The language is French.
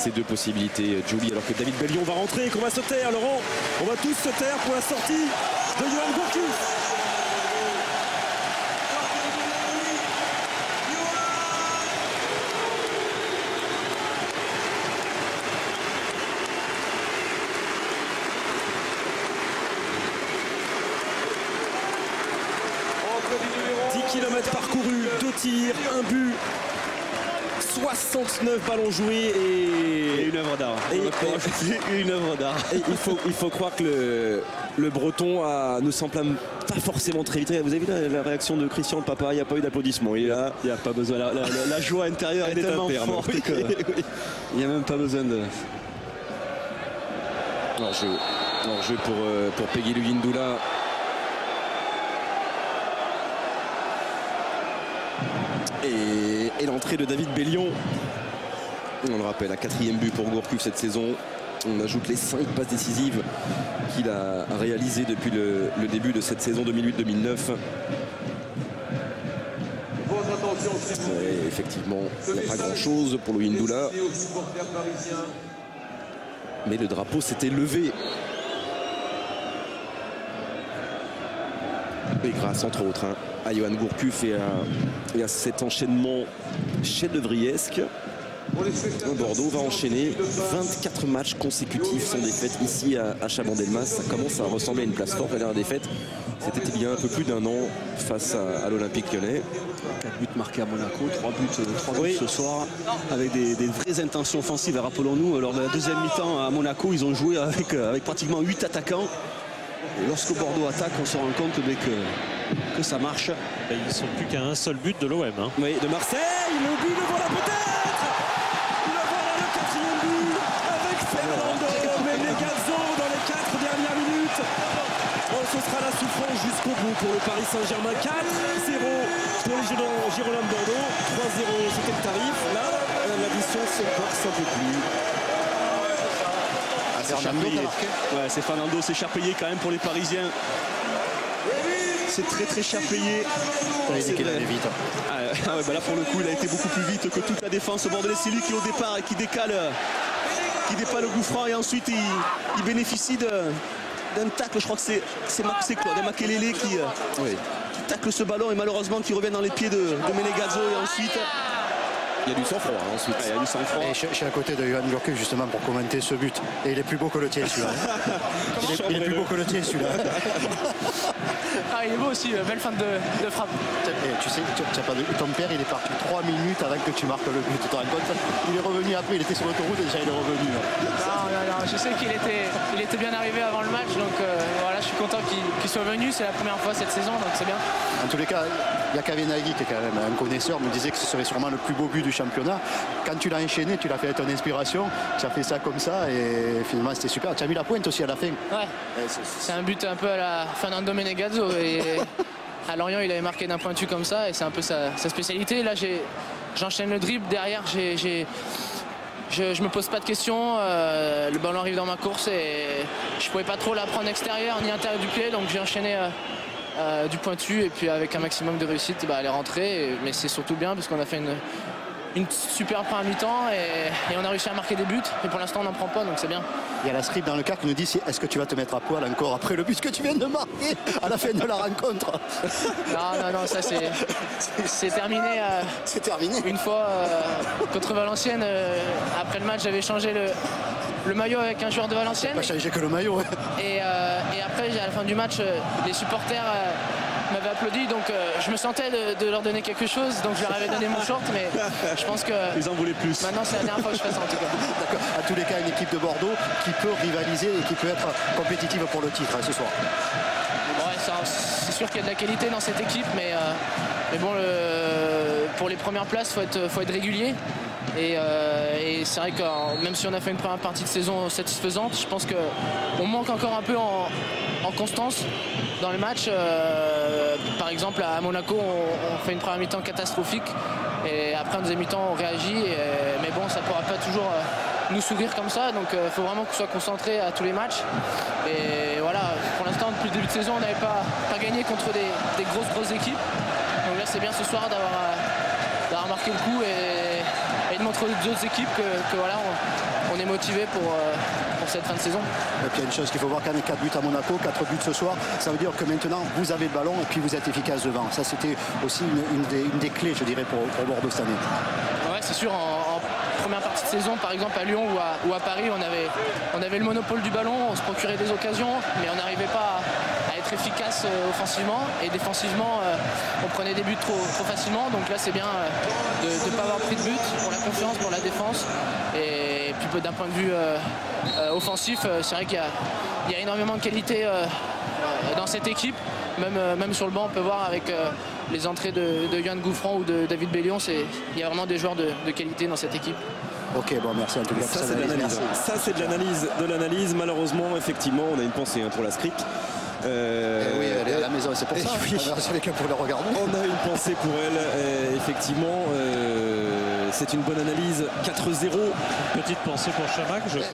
ces deux possibilités, Julie, alors que David Bellion va rentrer et qu'on va se taire, Laurent. On va tous se taire pour la sortie de Yoann Gourcuff. Parcouru, 2 tirs, 1 but, 69 ballons joués et une œuvre d'art. Une œuvre d'art. Il faut croire que le Breton ne s'enflamme pas forcément très vite. Vous avez vu la réaction de Christian le papa, il n'y a pas eu d'applaudissements. Il n'y a pas besoin. La joie intérieure est tellement forte qu'il n'y a même pas besoin de... Hors-jeu pour Peggy Luyindula. Et l'entrée de David Bellion. On le rappelle, à 4e but pour Gourcuff cette saison. On ajoute les 5 passes décisives qu'il a réalisées depuis le début de cette saison 2008-2009. Effectivement, il n'y a pas grand-chose pour Luyindula. Mais le drapeau s'était levé. Et grâce, entre autres, à Yoann Gourcuff et à cet enchaînement chef-d'œuvriesque. Bordeaux va enchaîner 24 matchs consécutifs sans défaite ici à Chabandelmas. Ça commence à ressembler à une place forte. La dernière défaite, c'était il y a un peu plus d'un an face à l'Olympique Lyonnais. 4 buts marqués à Monaco, 3 buts ce soir, avec des vraies intentions offensives. Rappelons-nous, lors de la deuxième mi-temps à Monaco, ils ont joué avec pratiquement 8 attaquants. Et lorsque Bordeaux attaque, on se rend compte que ça marche. Et ils ne sont plus qu'à un seul but de l'OM. Oui, de Marseille, le but, le voilà peut-être. Le voilà, le 4e but avec Fernando Menegazzo dans les 4 dernières minutes. Oh, ce sera la souffrance jusqu'au bout pour le Paris Saint-Germain. 4-0 pour les Girondins de Bordeaux. 3-0, c'était le tarif. Là, l'addition se force un peu plus. C'est Fernando, c'est cher payé quand même pour les Parisiens. C'est très cher payé. Il allait vite. Là pour le coup il a été beaucoup plus vite que toute la défense bordelaise. C'est lui qui au départ et qui décale le coup franc et ensuite il bénéficie d'un tacle. Je crois que c'est Claude Makelele qui tacle ce ballon et malheureusement qui revient dans les pieds de Menegazzo et ensuite... Il y a du sang-froid ensuite. Il y a du sang-froid. Je suis à côté de Yoann Gourcuff justement pour commenter ce but. Et il est plus beau que le tien celui-là. il est plus beau que le tien celui-là. Il est beau aussi, belle fin de frappe. Et tu sais, ton père il est parti 3 minutes avant que tu marques le but. Tu te rends compte? Il est revenu après, il était sur l'autoroute et déjà il est revenu. Non, je sais qu'il était bien arrivé avant le match, donc voilà, je suis content qu'il soit venu. C'est la première fois cette saison, donc c'est bien. En tous les cas, il y a Kavenaghi qui est quand même un connaisseur, me disait que ce serait sûrement le plus beau but du championnat. Quand tu l'as enchaîné, tu l'as fait avec ton inspiration, tu as fait ça comme ça et finalement c'était super. Tu as mis la pointe aussi à la fin. Ouais, c'est un but un peu à la Fernando Menegazzo et à Lorient il avait marqué d'un pointu comme ça et c'est un peu sa spécialité. Là j'enchaîne le dribble, derrière je me pose pas de questions, le ballon arrive dans ma course et je pouvais pas trop la prendre extérieure ni intérieur du pied, donc j'ai enchaîné du pointu et puis avec un maximum de réussite elle est rentrée, mais c'est surtout bien parce qu'on a fait une super première mi-temps et on a réussi à marquer des buts et pour l'instant on n'en prend pas, donc c'est bien. Il y a la script dans le cadre qui nous dit est-ce que tu vas te mettre à poil encore après le but que tu viens de marquer à la fin de la rencontre? Non, ça c'est terminé. C'est terminé. Une fois contre Valenciennes, après le match j'avais changé le maillot avec un joueur de Valenciennes. Pas changé que le maillot. Ouais. Et après à la fin du match les supporters m'avaient applaudi, donc je me sentais de leur donner quelque chose, donc je leur avais donné mon short, mais je pense que ils en voulaient plus. Maintenant c'est la dernière fois que je fais ça en tout cas. D'accord. À tous les cas, une équipe de Bordeaux qui peut rivaliser et qui peut être compétitive pour le titre ce soir. Ouais, c'est sûr qu'il y a de la qualité dans cette équipe, mais bon, pour les premières places, faut être régulier. Et c'est vrai que même si on a fait une première partie de saison satisfaisante, je pense qu'on manque encore un peu en constance dans le match. Par exemple à Monaco on fait une première mi-temps catastrophique et après en deuxième mi-temps on réagit, mais bon ça ne pourra pas toujours nous sourire comme ça, donc il faut vraiment qu'on soit concentré à tous les matchs. Et voilà, pour l'instant depuis le début de saison on n'avait pas gagné contre des grosses équipes, donc là c'est bien ce soir d'avoir marqué le coup et de montrer aux autres équipes que voilà, est motivé pour cette fin de saison. Et puis il y a une chose qu'il faut voir, quand même 4 buts à Monaco, 4 buts ce soir, ça veut dire que maintenant vous avez le ballon et puis vous êtes efficace devant. Ça c'était aussi une des clés, je dirais, pour Bordeaux cette année. Ouais, c'est sûr, en première partie de saison, par exemple à Lyon ou à Paris, on avait le monopole du ballon, on se procurait des occasions, mais on n'arrivait pas à être efficace offensivement, et défensivement on prenait des buts trop facilement. Donc là c'est bien de ne pas avoir pris de but pour la confiance, pour la défense, et puis d'un point de vue offensif, c'est vrai qu'il y a énormément de qualité dans cette équipe. Même sur le banc, on peut voir avec les entrées de Yoann Gouffran ou de David Bellion, il y a vraiment des joueurs de qualité dans cette équipe. Ok, bon, merci en tout cas. Ça, c'est de l'analyse. Ça, c'est de l'analyse. Malheureusement, effectivement, on a une pensée pour la Scric. Oui, elle est à la maison, c'est pour ça. Oui. C'est quelqu'un pour le regarder. On a une pensée pour elle. Effectivement, c'est une bonne analyse. 4-0. Petite pensée pour Chamac.